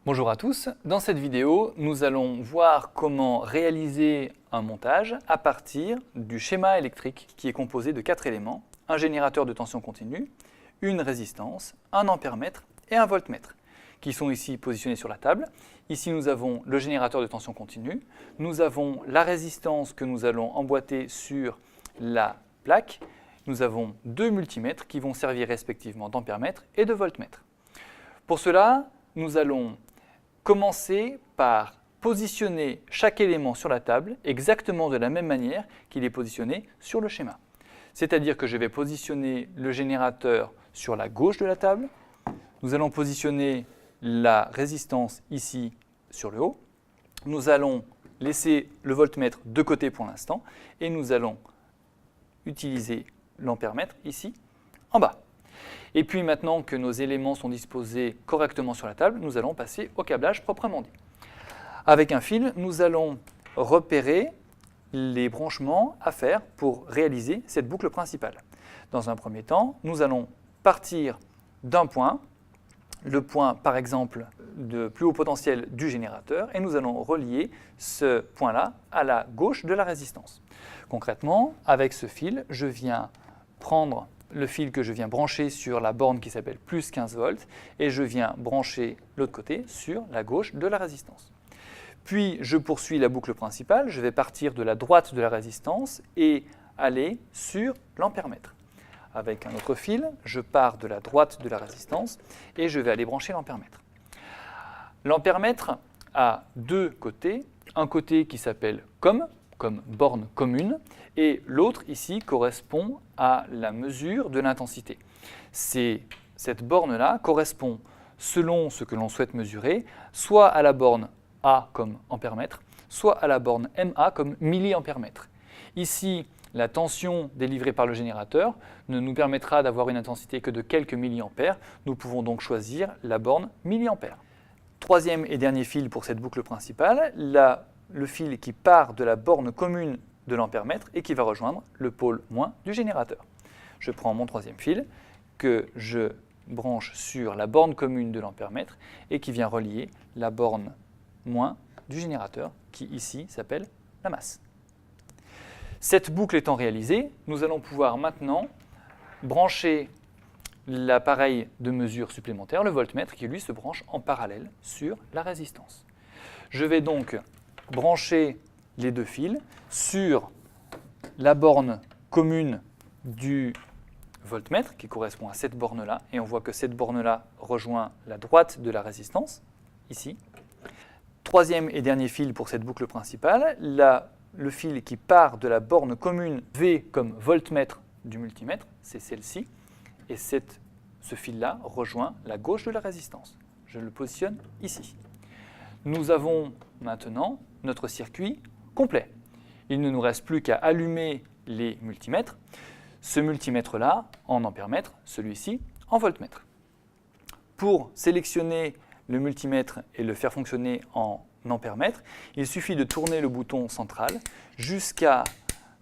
Bonjour à tous, dans cette vidéo, nous allons voir comment réaliser un montage à partir du schéma électrique qui est composé de 4 éléments, un générateur de tension continue, une résistance, un ampèremètre et un voltmètre, qui sont ici positionnés sur la table. Ici, nous avons le générateur de tension continue, nous avons la résistance que nous allons emboîter sur la plaque, nous avons 2 multimètres qui vont servir respectivement d'ampèremètre et de voltmètre. Pour cela, nous allons commencer par positionner chaque élément sur la table exactement de la même manière qu'il est positionné sur le schéma. C'est-à-dire que je vais positionner le générateur sur la gauche de la table, nous allons positionner la résistance ici sur le haut, nous allons laisser le voltmètre de côté pour l'instant et nous allons utiliser l'ampèremètre ici en bas. Et puis maintenant que nos éléments sont disposés correctement sur la table, nous allons passer au câblage proprement dit. Avec un fil, nous allons repérer les branchements à faire pour réaliser cette boucle principale. Dans un premier temps, nous allons partir d'un point, le point par exemple de plus haut potentiel du générateur, et nous allons relier ce point-là à la gauche de la résistance. Concrètement, avec ce fil, je viens prendre le fil que je viens brancher sur la borne qui s'appelle plus 15 volts et je viens brancher l'autre côté sur la gauche de la résistance. Puis je poursuis la boucle principale, je vais partir de la droite de la résistance et aller sur l'ampèremètre. Avec un autre fil, je pars de la droite de la résistance et je vais aller brancher l'ampèremètre. L'ampèremètre a deux côtés, un côté qui s'appelle comme borne commune, et l'autre ici correspond à la mesure de l'intensité. Cette borne-là correspond, selon ce que l'on souhaite mesurer, soit à la borne A comme ampèremètre, soit à la borne MA comme milliampèremètre. Ici, la tension délivrée par le générateur ne nous permettra d'avoir une intensité que de quelques milliampères. Nous pouvons donc choisir la borne milliampère. Troisième et dernier fil pour cette boucle principale, le fil qui part de la borne commune de l'ampèremètre et qui va rejoindre le pôle moins du générateur. Je prends mon troisième fil que je branche sur la borne commune de l'ampèremètre et qui vient relier la borne moins du générateur qui ici s'appelle la masse. Cette boucle étant réalisée, nous allons pouvoir maintenant brancher l'appareil de mesure supplémentaire, le voltmètre, qui lui se branche en parallèle sur la résistance. Je vais donc brancher les deux fils sur la borne commune du voltmètre qui correspond à cette borne-là et on voit que cette borne-là rejoint la droite de la résistance, ici. Troisième et dernier fil pour cette boucle principale, le fil qui part de la borne commune V comme voltmètre du multimètre, c'est celle-ci, et ce fil-là rejoint la gauche de la résistance. Je le positionne ici. Nous avons maintenant notre circuit complet. Il ne nous reste plus qu'à allumer les multimètres. Ce multimètre-là en ampèremètre, celui-ci en voltmètre. Pour sélectionner le multimètre et le faire fonctionner en ampèremètre, il suffit de tourner le bouton central jusqu'à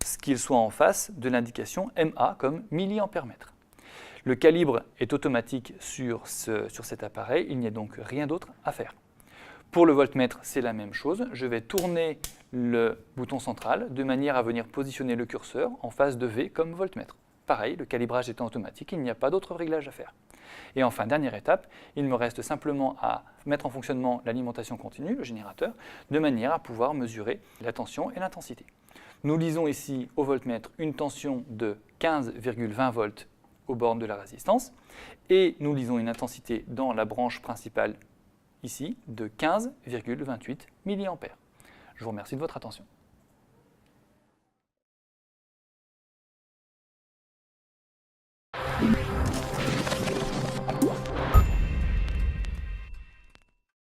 ce qu'il soit en face de l'indication MA comme milliampèremètre. Le calibre est automatique sur cet appareil, il n'y a donc rien d'autre à faire. Pour le voltmètre, c'est la même chose. Je vais tourner le bouton central de manière à venir positionner le curseur en face de V comme voltmètre. Pareil, le calibrage étant automatique, il n'y a pas d'autre réglage à faire. Et enfin, dernière étape, il me reste simplement à mettre en fonctionnement l'alimentation continue, le générateur, de manière à pouvoir mesurer la tension et l'intensité. Nous lisons ici au voltmètre une tension de 15,20 volts aux bornes de la résistance et nous lisons une intensité dans la branche principale ici de 15,28 mA. Je vous remercie de votre attention.